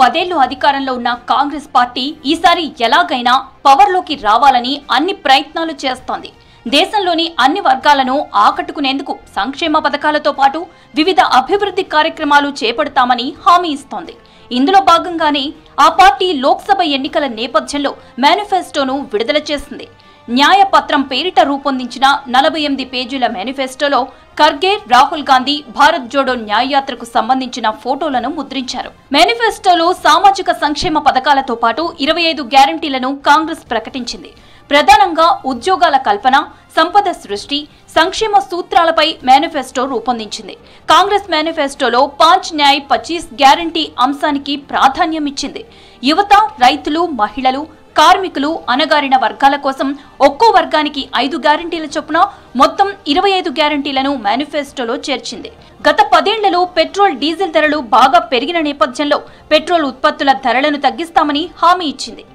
10 ఏళ్లు అధికారంలో ఉన్న కాంగ్రెస్ పార్టీ ఈసారి ఎలాగైనా పవర్లోకి రావాలని అన్ని ప్రయత్నాలు చేస్తోంది. దేశంలోని అన్ని వర్గాలను ఆకట్టుకునేందుకు సంక్షేమ పథకాలతో పాటు వివిధ అభివృద్ధి కార్యక్రమాలు చేపడతామని హామీ ఇస్తోంది. ఇందులో భాగంగానే ఆ పార్టీ లోక్సభ ఎన్నికల నేపథ్యంలో మేనిఫెస్టోను విడుదల చేసింది. న్యాయపత్రం పేరిట రూపొందించిన 48 పేజీల మేనిఫెస్టోలో ఖర్గే, రాహుల్ గాంధీ భారత్ జోడో న్యాయయాత్రకు సంబంధించిన ఫోటోలను ముద్రించారు. మేనిఫెస్టోలో సామాజిక సంక్షేమ పథకాలతో పాటు 25 గ్యారంటీలను కాంగ్రెస్ ప్రకటించింది. ప్రధానంగా ఉద్యోగాల కల్పన, సంపద సృష్టి, సంక్షేమ సూత్రాలపై మేనిఫెస్టో రూపొందించింది. కాంగ్రెస్ మేనిఫెస్టోలో 5 న్యాయ్ 25 గ్యారంటీ అంశానికి ప్రాధాన్యం ఇచ్చింది. యువత, రైతులు, మహిళలు, కార్మికులు, అణగారిన వర్గాల కోసం ఒక్కో వర్గానికి 5 గ్యారంటీల చొప్పున మొత్తం 25 గ్యారంటీలను మేనిఫెస్టోలో చేర్చింది. గత 10 ఏళ్లలో పెట్రోల్, డీజిల్ ధరలు బాగా పెరిగిన నేపథ్యంలో పెట్రోల్ ఉత్పత్తుల ధరలను తగ్గిస్తామని హామీ ఇచ్చింది.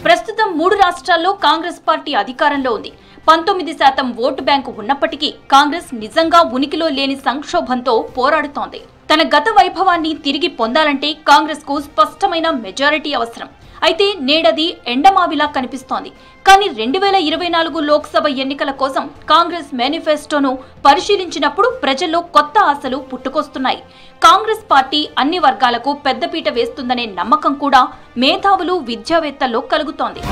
ప్రస్తుతం 3 రాష్ట్రాల్లో కాంగ్రెస్ పార్టీ అధికారంలో ఉంది. 19% ఓటు బ్యాంకు ఉన్నప్పటికీ కాంగ్రెస్ నిజంగా ఉనికిలో లేని సంక్షోభంతో పోరాడుతోంది. తన గత వైభవాన్ని తిరిగి పొందాలంటే కాంగ్రెస్ కు స్పష్టమైన మెజారిటీ అవసరం. అయితే నేడది ఎండమావిలా కనిపిస్తోంది. కానీ 2024 లోక్సభ ఎన్నికల కోసం కాంగ్రెస్ మేనిఫెస్టోను పరిశీలించినప్పుడు ప్రజల్లో కొత్త ఆశలు పుట్టుకొస్తున్నాయి. కాంగ్రెస్ పార్టీ అన్ని వర్గాలకు పెద్దపీట వేస్తుందనే నమ్మకం కూడా మేధావులు, విద్యావేత్తల్లో కలుగుతోంది.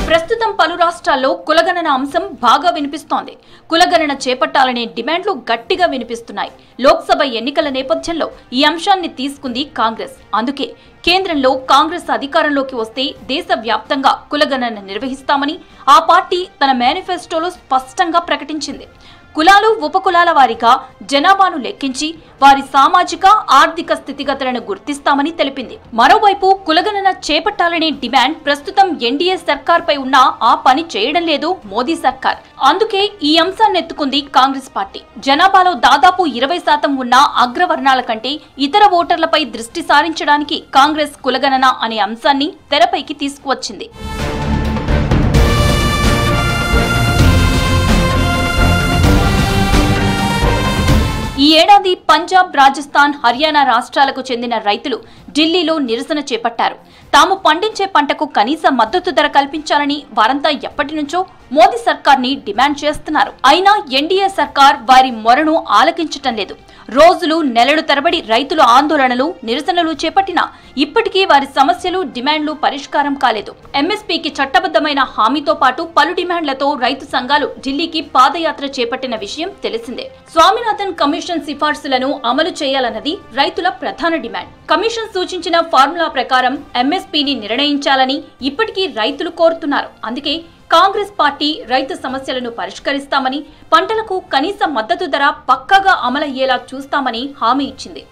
ప్రస్తుతం పలు రాష్ట్రాల్లో కులగణన అంశం బాగా వినిపిస్తోంది. కులగణన చేపట్టాలనే డిమాండ్లు గట్టిగా వినిపిస్తున్నాయి. లోక్సభ ఎన్నికల నేపథ్యంలో ఈ అంశాన్ని తీసుకుంది కాంగ్రెస్. అందుకే కేంద్రంలో కాంగ్రెస్ అధికారంలోకి వస్తే దేశవ్యాప్తంగా కులగణన నిర్వహిస్తామని ఆ పార్టీ తన మేనిఫెస్టోలో స్పష్టంగా ప్రకటించింది. కులాలు, ఉపకులాల వారీగా జనాభాను లెక్కించి వారి సామాజిక, ఆర్థిక స్థితిగతులను గుర్తిస్తామని తెలిపింది. మరోవైపు కులగణన చేపట్టాలనే డిమాండ్ ప్రస్తుతం ఎన్డీఏ సర్కార్పై ఉన్న ఆ పని చేయడం లేదు మోదీ సర్కార్. అందుకే ఈ అంశాన్ని ఎత్తుకుంది కాంగ్రెస్ పార్టీ. జనాభాలో దాదాపు 20% ఉన్న అగ్రవర్ణాల కంటే ఇతర ఓటర్లపై దృష్టి సారించడానికి కాంగ్రెస్ కులగణన అనే అంశాన్ని తెరపైకి తీసుకువచ్చింది. ఈ ఏడాది పంజాబ్, రాజస్థాన్, హర్యానా రాష్ట్రాలకు చెందిన రైతులు ఢిల్లీలో నిరసన చేపట్టారు. తాము పండించే పంటకు కనీస మద్దతు ధర కల్పించాలని వారంతా ఎప్పటి నుంచో మోదీ సర్కార్ని డిమాండ్ చేస్తున్నారు. అయినా ఎన్డీఏ సర్కార్ వారి మొరను ఆలకించటం లేదు. రోజులు, నెలలు తరబడి రైతులు ఆందోళనలు, నిరసనలు చేపట్టినా ఇప్పటికీ వారి సమస్యలు, డిమాండ్లు పరిష్కారం కాలేదు. ఎంఎస్పీకి చట్టబద్ధమైన హామీతో పాటు పలు డిమాండ్లతో రైతు సంఘాలు ఢిల్లీకి పాదయాత్ర చేపట్టిన విషయం తెలిసిందే. స్వామినాథన్ కమిషన్ సిఫార్సులను అమలు చేయాలన్నది రైతుల ప్రధాన డిమాండ్. కమిషన్ సూచించిన ఫార్ములా ప్రకారం ఎంఎస్పీని నిర్ణయించాలని ఇప్పటికీ రైతులు కోరుతున్నారు. అందుకే కాంగ్రెస్ పార్టీ రైతు సమస్యలను పరిష్కరిస్తామని, పంటలకు కనీస మద్దతు ధర పక్కాగా అమలయ్యేలా చూస్తామని హామీ ఇచ్చింది.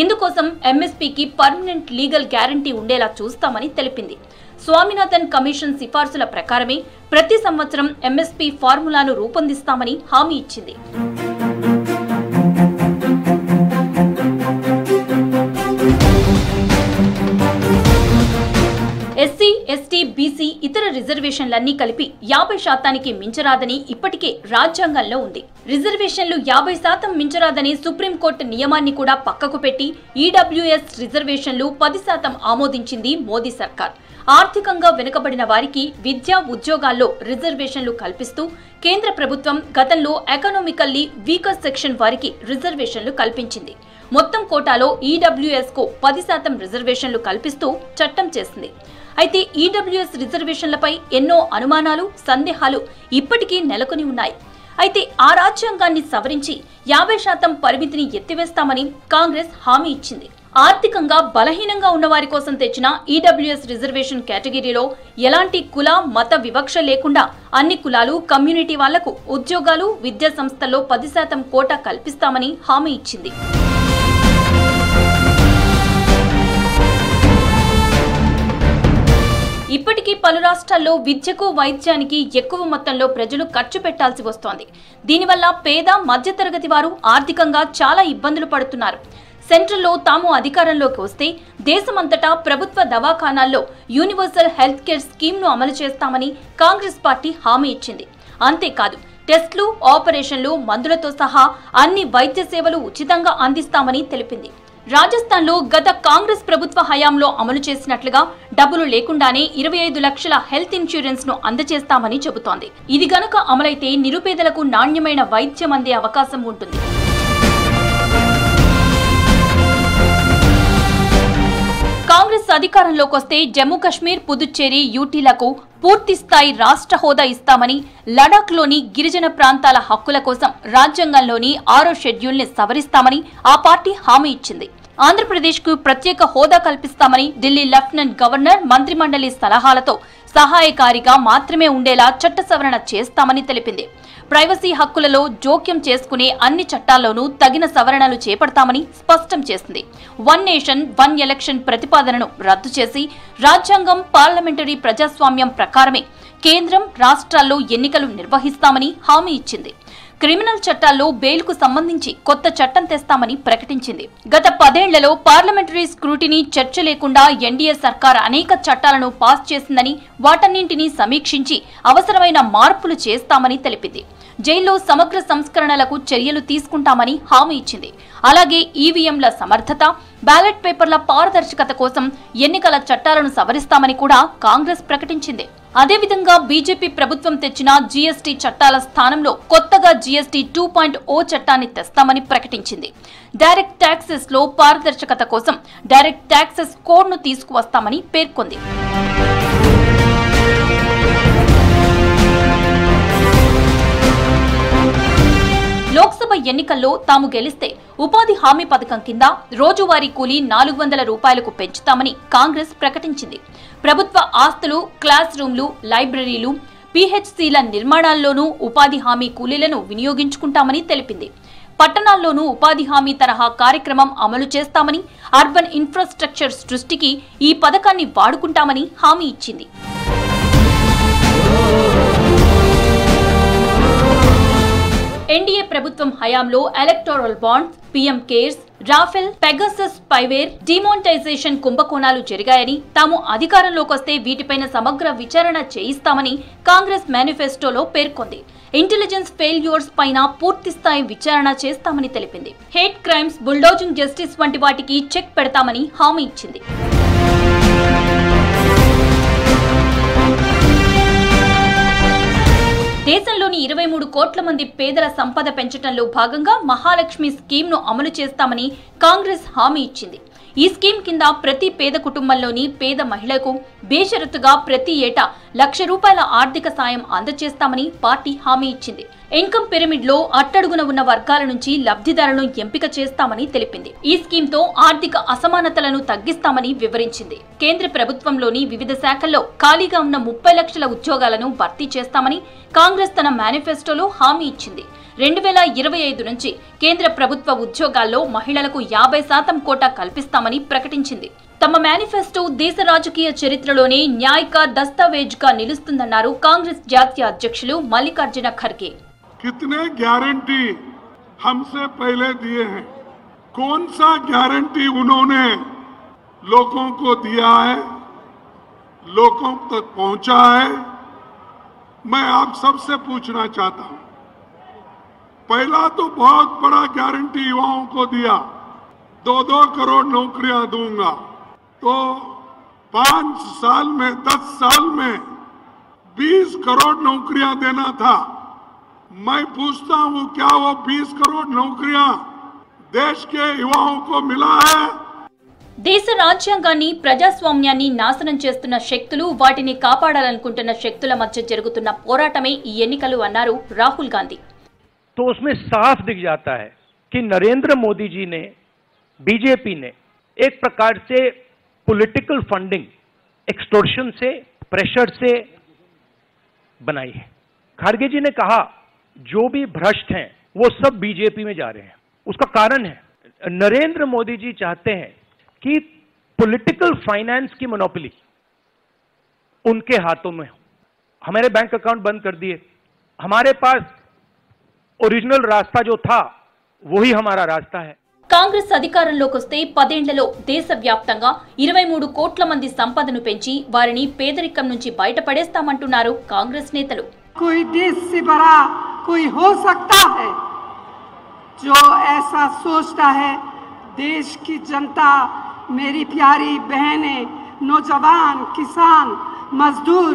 ఇందుకోసం ఎంఎస్పీకి పర్మనెంట్ లీగల్ గ్యారంటీ ఉండేలా చూస్తామని తెలిపింది. స్వామినాథన్ కమిషన్ సిఫార్సుల ప్రకారమే ప్రతి సంవత్సరం ఎంఎస్పీ ఫార్ములాను రూపొందిస్తామని హామీ ఇచ్చింది. ఎస్సీ, ఎస్టీ, బీసీ, ఇతర రిజర్వేషన్లన్నీ కలిపి 50% మించరాదని ఇప్పటికే రాజ్యాంగంలో ఉంది. రిజర్వేషన్లు 50% మించరాదని సుప్రీంకోర్టు నియమాన్ని కూడా పక్కకు పెట్టి ఈడబ్ల్యూఎస్ రిజర్వేషన్లు 10% ఆమోదించింది మోదీ సర్కార్. ఆర్థికంగా వెనుకబడిన వారికి విద్యా, ఉద్యోగాల్లో రిజర్వేషన్లు కల్పిస్తూ కేంద్ర ప్రభుత్వం గతంలో ఎకనామికల్లీ వీకర్ సెక్షన్ వారికి రిజర్వేషన్లు కల్పించింది. మొత్తం కోటాలో ఈడబ్ల్యూఎస్ కు 10% రిజర్వేషన్లు కల్పిస్తూ చట్టం చేసింది. అయితే ఈడబ్ల్యూఎస్ రిజర్వేషన్లపై ఎన్నో అనుమానాలు, సందేహాలు ఇప్పటికీ నెలకొని ఉన్నాయి. అయితే ఆ రాజ్యాంగాన్ని సవరించి 50% పరిమితిని ఎత్తివేస్తామని కాంగ్రెస్ హామీ ఇచ్చింది. ఆర్థికంగా బలహీనంగా ఉన్న వారి కోసం తెచ్చిన ఈడబ్ల్యూఎస్ రిజర్వేషన్ కేటగిరీలో ఎలాంటి కుల, మత వివక్ష లేకుండా అన్ని కులాలు, కమ్యూనిటీ వాళ్లకు ఉద్యోగాలు, విద్యా సంస్థల్లో 10% కోటా కల్పిస్తామని హామీ ఇచ్చింది. ఇప్పటికీ పలు రాష్ట్రాల్లో విద్యకు, వైద్యానికి ఎక్కువ మొత్తంలో ప్రజలు ఖర్చు పెట్టాల్సి వస్తోంది. దీనివల్ల పేద, మధ్యతరగతి వారు ఆర్థికంగా చాలా ఇబ్బందులు పడుతున్నారు. సెంట్రల్లో తాము అధికారంలోకి వస్తే దేశమంతటా ప్రభుత్వ దవాఖానాల్లో యూనివర్సల్ హెల్త్ కేర్ స్కీమ్ను అమలు చేస్తామని కాంగ్రెస్ పార్టీ హామీ ఇచ్చింది. అంతేకాదు టెస్టులు, ఆపరేషన్లు, మందులతో సహా అన్ని వైద్య సేవలు ఉచితంగా అందిస్తామని తెలిపింది. రాజస్థాన్లో గత కాంగ్రెస్ ప్రభుత్వ హయాంలో అమలు చేసినట్లుగా డబ్బులు లేకుండానే 25 లక్షల హెల్త్ ఇన్సూరెన్స్ ను అందజేస్తామని చెబుతోంది. ఇది గనుక అమలైతే నిరుపేదలకు నాణ్యమైన వైద్యం అందే అవకాశం ఉంటుంది. కాంగ్రెస్ అధికారంలోకి వస్తే జమ్మూ కశ్మీర్, పుదుచ్చేరి, యూటీలకు పూర్తి స్థాయి రాష్ట్ర హోదా ఇస్తామని, లడాఖ్లోని గిరిజన ప్రాంతాల హక్కుల కోసం రాజ్యాంగంలోని 6వ షెడ్యూల్ని సవరిస్తామని ఆ పార్టీ హామీ ఇచ్చింది. ఆంధ్రప్రదేశ్కు ప్రత్యేక హోదా కల్పిస్తామని ఢిల్లీ లెఫ్టినెంట్ గవర్నర్ మంత్రిమండలి సలహాలతో సహాయకారిగా మాత్రమే ఉండేలా చట్ట సవరణ చేస్తామని తెలిపింది. ప్రైవసీ హక్కులలో జోక్యం చేసుకునే అన్ని చట్టాల్లోనూ తగిన సవరణలు చేపడతామని స్పష్టం చేసింది. వన్ నేషన్ వన్ ఎలక్షన్ ప్రతిపాదనను రద్దు చేసి రాజ్యాంగం, పార్లమెంటరీ ప్రజాస్వామ్యం ప్రకారమే కేంద్రం, రాష్ట్రాల్లో ఎన్నికలు నిర్వహిస్తామని హామీ ఇచ్చింది. క్రిమినల్ చట్టాల్లో బెయిల్కు సంబంధించి కొత్త చట్టం తెస్తామని ప్రకటించింది. గత 10 ఏళ్లలో పార్లమెంటరీ స్క్రూటినీ, చర్చ లేకుండా ఎన్డీఏ సర్కార్ అనేక చట్టాలను పాస్ చేసిందని, వాటన్నింటినీ సమీక్షించి అవసరమైన మార్పులు చేస్తామని తెలిపింది. జైల్లో సమగ్ర సంస్కరణలకు చర్యలు తీసుకుంటామని హామీ ఇచ్చింది. అలాగే ఈవీఎంల సమర్థత, బ్యాలెట్ పేపర్ల పారదర్శకత కోసం ఎన్నికల చట్టాలను సవరిస్తామని కూడా కాంగ్రెస్ ప్రకటించింది. అదేవిధంగా బీజేపీ ప్రభుత్వం తెచ్చిన జీఎస్టీ చట్టాల స్థానంలో కొత్తగా జీఎస్టీ 2.0 చట్టాన్ని తెస్తామని ప్రకటించింది. డైరెక్ట్ ట్యాక్సెస్ లో పారదర్శకత కోసం డైరెక్ట్ ట్యాక్సెస్ కోడ్ ను తీసుకువస్తామని పేర్కొంది. లోక్సభ ఎన్నికల్లో తాము గెలిస్తే ఉపాధి హామీ పథకం కింద రోజువారీ కూలీ 400 రూపాయలకు పెంచుతామని కాంగ్రెస్ ప్రకటించింది. ప్రభుత్వ ఆస్తులు, క్లాస్ రూమ్లు, లైబ్రరీలు, పీహెచ్సీల నిర్మాణాల్లోనూ ఉపాధి హామీ కూలీలను వినియోగించుకుంటామని తెలిపింది. పట్టణాల్లోనూ ఉపాధి హామీ తరహా కార్యక్రమం అమలు చేస్తామని, అర్బన్ ఇన్ఫ్రాస్ట్రక్చర్ సృష్టికి ఈ పథకాన్ని వాడుకుంటామని హామీ ఇచ్చింది. ఎన్డీఏ ప్రభుత్వం హయాంలో electoral bonds, PM CARES, Rafale, Pegasus spyware, demonetisation కుంభకోణాలు జరిగాయని, తాము అధికారంలోకి వస్తే వీటిపైన సమగ్ర విచారణ చేయిస్తామని కాంగ్రెస్ మేనిఫెస్టోలో పేర్కొంది. ఇంటెలిజెన్స్ ఫెయిల్యూర్స్ పైన పూర్తిస్థాయి విచారణ చేస్తామని తెలిపింది. హేట్ క్రైమ్స్, బుల్డోజింగ్ జస్టిస్ వంటి వాటికి చెక్ పెడతామని హామీ ఇచ్చింది. దేశంలోని 23 కోట్ల మంది పేదల సంపద పెంచడంలో భాగంగా మహాలక్ష్మి స్కీమ్ను అమలు చేస్తామని కాంగ్రెస్ హామీ ఇచ్చింది. ఈ స్కీమ్ కింద ప్రతి పేద కుటుంబంలోని పేద మహిళకు బేషరతుగా ప్రతి ఏటా ₹1,00,000 ఆర్థిక సాయం అందజేస్తామని పార్టీ హామీ ఇచ్చింది. ఇన్కమ్ పిరమిడ్ లో అట్టడుగున ఉన్న వర్గాల నుంచి లబ్ధిదారులను ఎంపిక చేస్తామని తెలిపింది. ఈ స్కీమ్ తో ఆర్థిక అసమానతలను తగ్గిస్తామని వివరించింది. కేంద్ర ప్రభుత్వంలోని వివిధ శాఖల్లో ఖాళీగా ఉన్న 30 లక్షల ఉద్యోగాలను భర్తీ చేస్తామని కాంగ్రెస్ తన మేనిఫెస్టోలో హామీ ఇచ్చింది. 2025 నుంచి కేంద్ర ప్రభుత్వ ఉద్యోగాల్లో మహిళలకు 50% కోటా కల్పిస్తామని ప్రకటించింది. తమ మేనిఫెస్టో దేశ రాజకీయ చరిత్రలోనే న్యాయిక దస్తావేజ్గా నిలుస్తుందన్నారు కాంగ్రెస్ జాతీయ అధ్యక్షులు మల్లికార్జున ఖర్గే. कितने गारंटी हमसे पहले दिए हैं, कौन सा गारंटी उन्होंने लोगों को दिया है, लोगों तक पहुंचा है, मैं आप सबसे पूछना चाहता हूं। पहला तो बहुत बड़ा गारंटी युवाओं को दिया, 2-2 करोड़ नौकरियां दूंगा, तो 5 साल में 10 साल में 20 करोड़ नौकरियां देना था। मैं पूछता हूं, क्या वो 20 करोड़ नौकरियां देश के युवाओं को मिला है? దేశ రాజ్యాంగాన్ని, ప్రజాస్వామ్యాన్ని నాశనం చేస్తున్న శక్తులు, వాటిని కాపాడాలనుకుంటున్న శక్తుల మధ్య జరుగుతున్న పోరాటమే ఈ ఎన్నికలు అన్నారు రాహుల్ గాంధీ. तो उसमें साफ दिख जाता है कि नरेंद्र मोदी जी ने, बीजेपी ने एक प्रकार से पॉलिटिकल फंडिंग एक्सटॉर्शन से, प्रेशर से बनाई है। खड़गे जी ने कहा जो भी भ्रष्ट हैं वो सब बीजेपी में जा रहे हैं। उसका कारण है नरेंद्र मोदी जी चाहते हैं कि पॉलिटिकल फाइनेंस की मोनोपोली उनके हाथों में हो। हमारे बैंक अकाउंट बंद कर दिए, हमारे पास ओरिजिनल रास्ता जो था वही हमारा रास्ता है। కాంగ్రెస్ అధికారంలోకి వస్తే 10 ఏళ్లలో దేశవ్యాప్తంగా 23 కోట్ల మంది సంపదను పెంచి వారిని పేదరికం నుంచి బయటపడేస్తామంటున్నారు కాంగ్రెస్ నేతలు. कोई देश से बड़ा कोई हो सकता है जो ऐसा सोचता है. देश की जनता, मेरी प्यारी बहनें, नौजवान, किसान, मजदूर,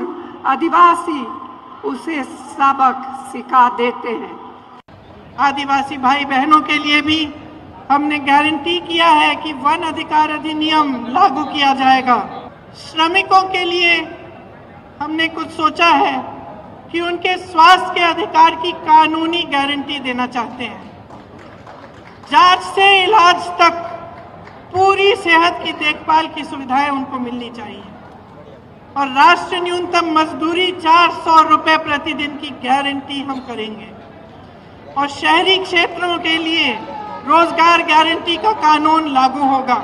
आदिवासी उसे सबक सिखा देते हैं. आदिवासी भाई बहनों के लिए भी हमने गारंटी किया है कि वन अधिकार अधिनियम लागू किया जाएगा. श्रमिकों के लिए हमने कुछ सोचा है कि उनके स्वास्थ्य के अधिकार की कानूनी गारंटी देना चाहते हैं. जांच से इलाज तक पूरी सेहत की देखभाल की सुविधाएं उनको मिलनी चाहिए. और राष्ट्रीय न्यूनतम मजदूरी 400 रुपए प्रतिदिन की गारंटी हम करेंगे. और शहरी क्षेत्रों के लिए रोजगार गारंटी का कानून लागू होगा.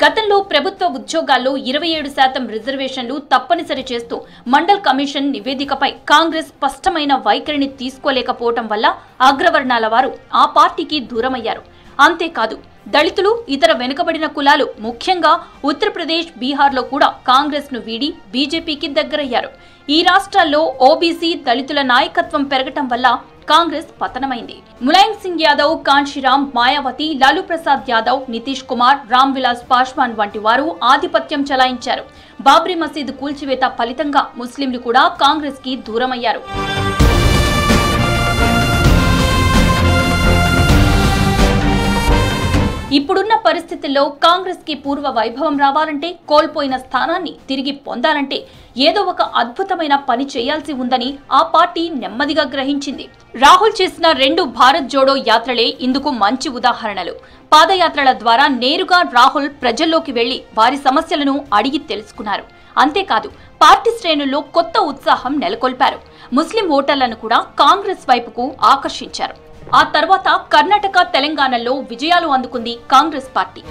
గతంలో ప్రభుత్వ ఉద్యోగాల్లో 27% రిజర్వేషన్లు తప్పనిసరి చేస్తూ మండల్ కమిషన్ నివేదికపై కాంగ్రెస్ స్పష్టమైన వైఖరిని తీసుకోలేకపోవటం వల్ల అగ్రవర్ణాల వారు ఆ పార్టీకి దూరమయ్యారు. అంతేకాదు దళితులు, ఇతర వెనుకబడిన కులాలు ముఖ్యంగా ఉత్తరప్రదేశ్, బీహార్లో కూడా కాంగ్రెస్ ను వీడి బీజేపీకి దగ్గరయ్యారు. ఈ రాష్ట్రాల్లో ఓబీసీ, దళితుల నాయకత్వం పెరగటం వల్ల కాంగ్రెస్ పతనమైంది. ములాయం సింగ్ యాదవ్, కాంశీరామ్, మాయావతి, లాలూ ప్రసాద్ యాదవ్, నితీష్ కుమార్, రామ్ విలాస్ పాస్వాన్ వంటి వారు ఆధిపత్యం చెలాయించారు. బాబ్రీ మసీదు కూల్చివేత ఫలితంగా ముస్లింలు కూడా కాంగ్రెస్ కి దూరమయ్యారు. ఇప్పుడున్న పరిస్థితుల్లో కాంగ్రెస్ కి పూర్వ వైభవం రావాలంటే, కోల్పోయిన స్థానాన్ని తిరిగి పొందాలంటే ఏదో ఒక అద్భుతమైన పని చేయాల్సి ఉందని ఆ పార్టీ నెమ్మదిగా గ్రహించింది. రాహుల్ చేసిన 2 భారత్ జోడో యాత్రలే ఇందుకు మంచి ఉదాహరణలు. పాదయాత్రల ద్వారా నేరుగా రాహుల్ ప్రజల్లోకి వెళ్లి వారి సమస్యలను అడిగి తెలుసుకున్నారు. అంతేకాదు పార్టీ శ్రేణుల్లో కొత్త ఉత్సాహం నెలకొల్పారు. ముస్లిం ఓటర్లను కూడా కాంగ్రెస్ వైపుకు ఆకర్షించారు. ఆ తర్వాత కర్ణాటక, తెలంగాణలో విజయాలు అందుకుంది కాంగ్రెస్ పార్టీ.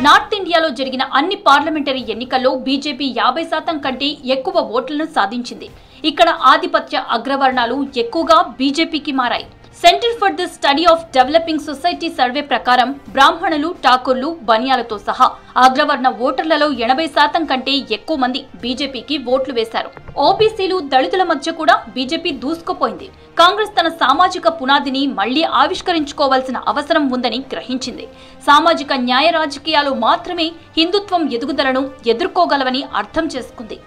నార్త్ ఇండియాలో జరిగిన అన్ని పార్లమెంటరీ ఎన్నికల్లో బీజేపీ 50% కంటే ఎక్కువ ఓట్లను సాధించింది. ఇక్కడ ఆధిపత్య అగ్రవర్ణాలు ఎక్కువగా బీజేపీకి మారాయి. Centre for the study of developing society survey ప్రకారం బ్రాహ్మణులు, ఠాకూర్లు, బనియాలతో సహా అగ్రవర్ణ ఓటర్లలో 80% కంటే ఎక్కువ మంది బీజేపీకి ఓట్లు వేశారు. ఓబీసీలు, దళితుల మధ్య కూడా బీజేపీ దూసుకుపోయింది. కాంగ్రెస్ తన సామాజిక పునాదిని మళ్లీ ఆవిష్కరించుకోవాల్సిన అవసరం ఉందని గ్రహించింది. సామాజిక న్యాయ రాజకీయాలు మాత్రమే హిందుత్వం ఎదుగుదలను ఎదుర్కోగలవని అర్థం చేసుకుంది.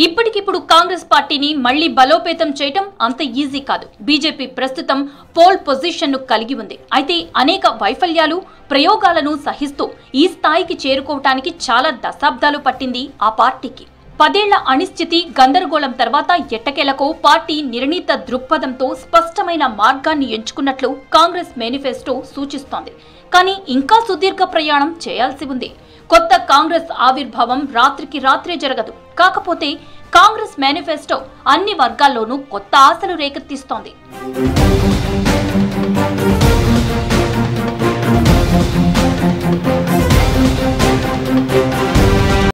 ఇప్పటికిప్పుడు కాంగ్రెస్ పార్టీని మళ్లీ బలోపేతం చేయటం అంత ఈజీ కాదు. బీజేపీ ప్రస్తుతం పోల్ పొజిషన్ ను కలిగి ఉంది. అయితే అనేక వైఫల్యాలు, ప్రయోగాలను సహిస్తూ ఈ స్థాయికి చేరుకోవటానికి చాలా దశాబ్దాలు పట్టింది ఆ పార్టీకి. 10 ఏళ్ల అనిశ్చితి, గందరగోళం తర్వాత ఎట్టకేలకు పార్టీ నిర్ణీత దృక్పథంతో స్పష్టమైన మార్గాన్ని ఎంచుకున్నట్లు కాంగ్రెస్ మేనిఫెస్టో సూచిస్తోంది. కానీ ఇంకా సుదీర్ఘ ప్రయాణం చేయాల్సి ఉంది. కొత్త కాంగ్రెస్ ఆవిర్భావం రాత్రికి రాత్రే జరగదు. కాకపోతే కాంగ్రెస్ మేనిఫెస్టో అన్ని వర్గాల్లోనూ కొత్త ఆశలు రేకెత్తిస్తోంది.